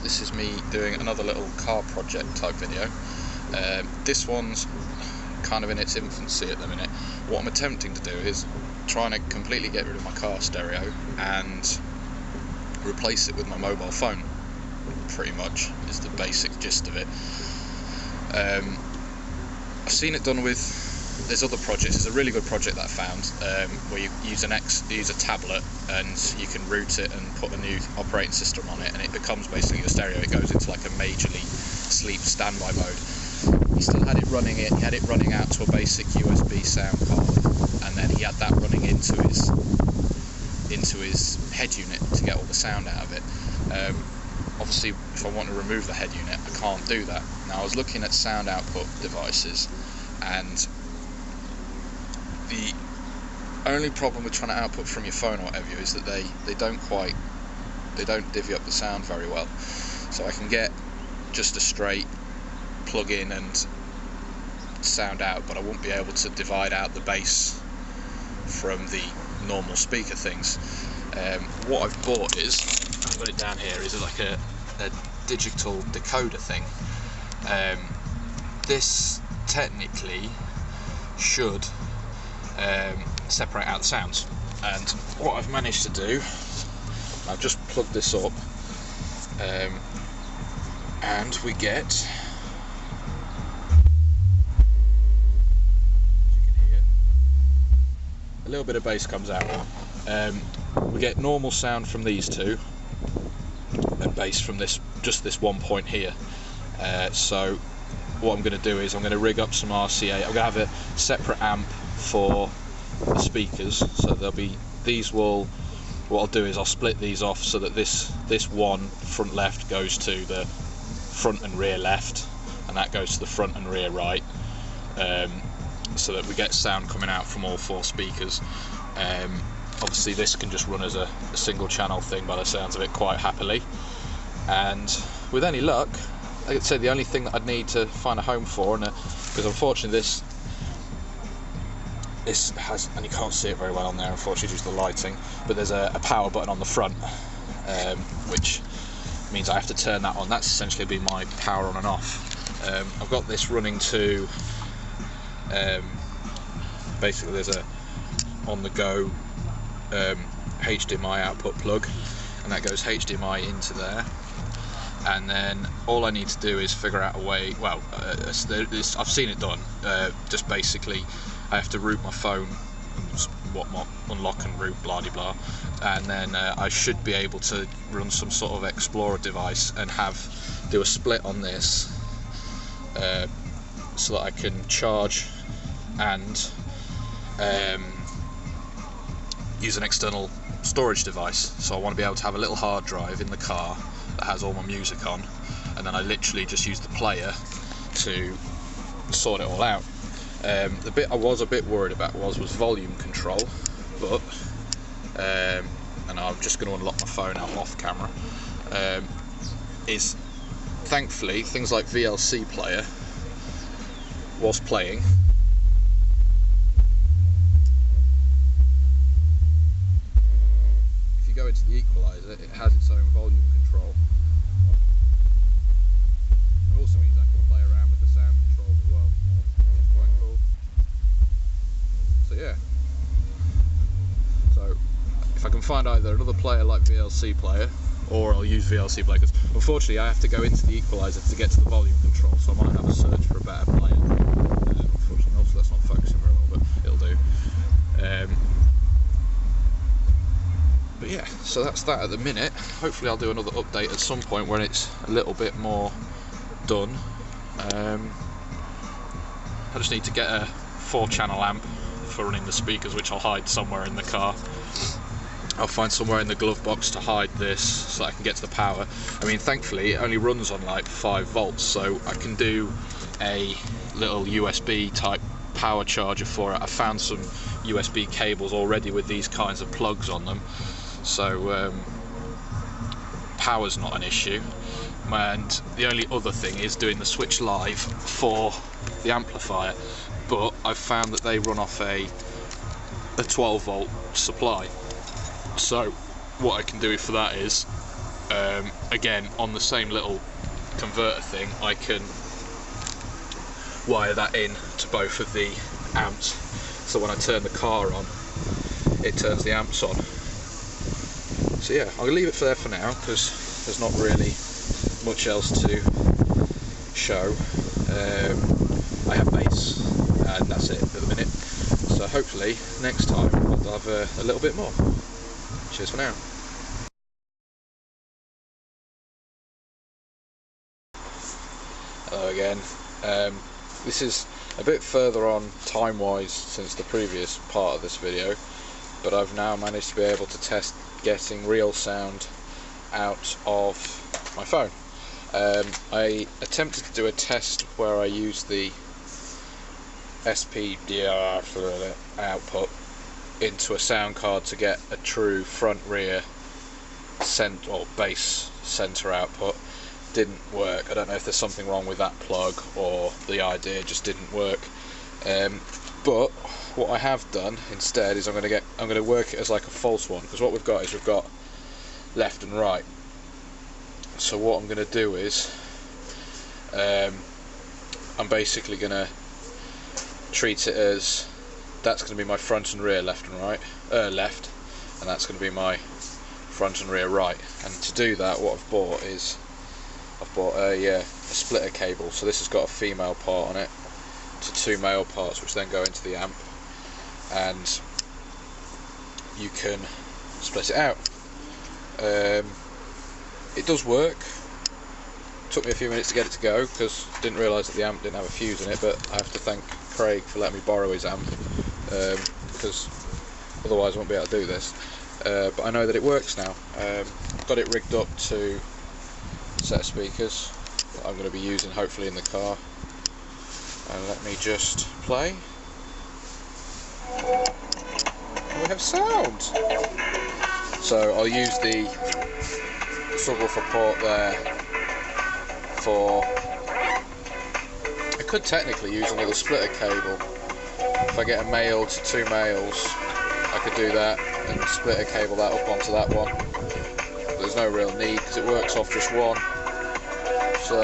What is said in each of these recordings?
This is me doing another little car project type video. This one's kind of in its infancy at the minute. What I'm attempting to do is trying to completely get rid of my car stereo and replace it with my mobile phone, pretty much is the basic gist of it. I've seen it done with, there's other projects. There's a really good project that I found where you use a tablet and you can root it and put a new operating system on it, and it becomes basically your stereo. It goes into like a majorly sleep standby mode. He still had it running he had it running out to a basic USB sound card, and then he had that running into his head unit to get all the sound out of it. Obviously, if I want to remove the head unit, I can't do that. Now, I was looking at sound output devices, and the only problem with trying to output from your phone or whatever is that they don't divvy up the sound very well. So I can get just a straight plug in and sound out, but I won't be able to divide out the bass from the normal speaker things. What I've bought is, I've got it down here, is like a digital decoder thing. This technically should separate out the sounds, and what I've managed to do, I've just plugged this up, and we get, as you can hear, a little bit of bass comes out. We get normal sound from these two, and bass from just this one point here. So what I'm going to do is I'm going to rig up some RCA. I'm going to have a separate amp for the speakers, so there'll be what I'll do is I'll split these off so that this one front left goes to the front and rear left, and that goes to the front and rear right, so that we get sound coming out from all four speakers. Obviously this can just run as a single channel thing by the sounds of it quite happily, and with any luck, I'd say the only thing that I'd need to find a home for, and because unfortunately this has, and you can't see it very well on there unfortunately due to the lighting, but there's a power button on the front, which means I have to turn that on. That's essentially be my power on and off. I've got this running to basically there's a on the go HDMI output plug, and that goes HDMI into there, and then all I need to do is figure out a way, well, I've seen it done, just basically I have to root my phone, unlock and root, blah de blah, and then I should be able to run some sort of Explorer device and do a split on this, so that I can charge and use an external storage device. So I want to be able to have a little hard drive in the car that has all my music on, and then I literally just use the player to sort it all out. The bit I was a bit worried about was volume control, but and I'm just going to unlock my phone out off camera, is thankfully things like VLC player was playing. If you go into the equalizer, it has its own volume control. It also means I can play around with the sound controls as well, which is quite cool. So yeah. So if I can find either another player like VLC player, or I'll use VLC player, because unfortunately I have to go into the equalizer to get to the volume control, so I might have a search for a better player. Unfortunately also that's not focusing very well, but it'll do. But yeah, so that's that at the minute. Hopefully I'll do another update at some point when it's a little bit more done. I just need to get a 4-channel amp for running the speakers, which I'll hide somewhere in the car. I'll find somewhere in the glove box to hide this so I can get to the power. I mean, thankfully it only runs on like 5 volts, so I can do a little USB type power charger for it. I found some USB cables already with these kinds of plugs on them, so power's not an issue. And the only other thing is doing the switch live for the amplifier, but I've found that they run off a 12 volt supply. So what I can do for that is again, on the same little converter thing, I can wire that in to both of the amps, so when I turn the car on, it turns the amps on. So yeah, I'll leave it there for now, because there's not really much else to show. I have bass, and that's it at the minute. So hopefully next time I'll have a little bit more. Cheers for now. Hello again. This is a bit further on time-wise since the previous part of this video, but I've now managed to be able to test getting real sound out of my phone. I attempted to do a test where I used the SPDR output into a sound card to get a true front-rear or bass center output. Didn't work. I don't know if there's something wrong with that plug or the idea just didn't work. But what I have done instead is I'm going to work it as like a false one, because what we've got is left and right. So what I'm going to do is I'm basically going to treat it as that's going to be my front and rear left and right, left, and that's going to be my front and rear right. And to do that, what I've bought is a splitter cable. So this has got a female part on it to two male parts, which then go into the amp, and you can split it out. It does work. Took me a few minutes to get it to go, because I didn't realise that the amp didn't have a fuse in it, but I have to thank Craig for letting me borrow his amp, because otherwise I won't be able to do this. But I know that it works now. Got it rigged up to a set of speakers that I'm going to be using hopefully in the car. And let me just play. We have sound! So I'll use the subwoofer port there for... I could technically use another splitter cable. If I get a male to two males, I could do that and splitter cable that up onto that one. But there's no real need, because it works off just one. So,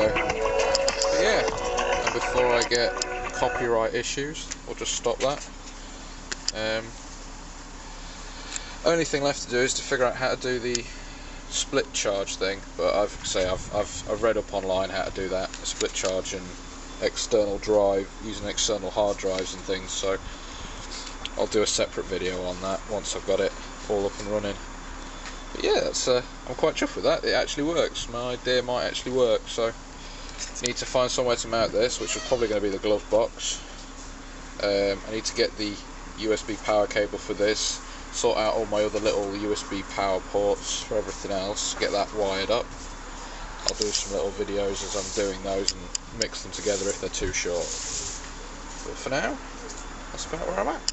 yeah. And before I get copyright issues, I'll just stop that. Only thing left to do is to figure out how to do the split charge thing, but I've read up online how to do that, split charge and external drive, using external hard drives and things, so I'll do a separate video on that once I've got it all up and running. But yeah, that's I'm quite chuffed with that. It actually works. My idea might actually work, so I need to find somewhere to mount this, which is probably going to be the glove box. I need to get the USB power cable for this, sort out all my other little USB power ports for everything else, get that wired up. I'll do some little videos as I'm doing those and mix them together if they're too short. But for now, that's about where I'm at.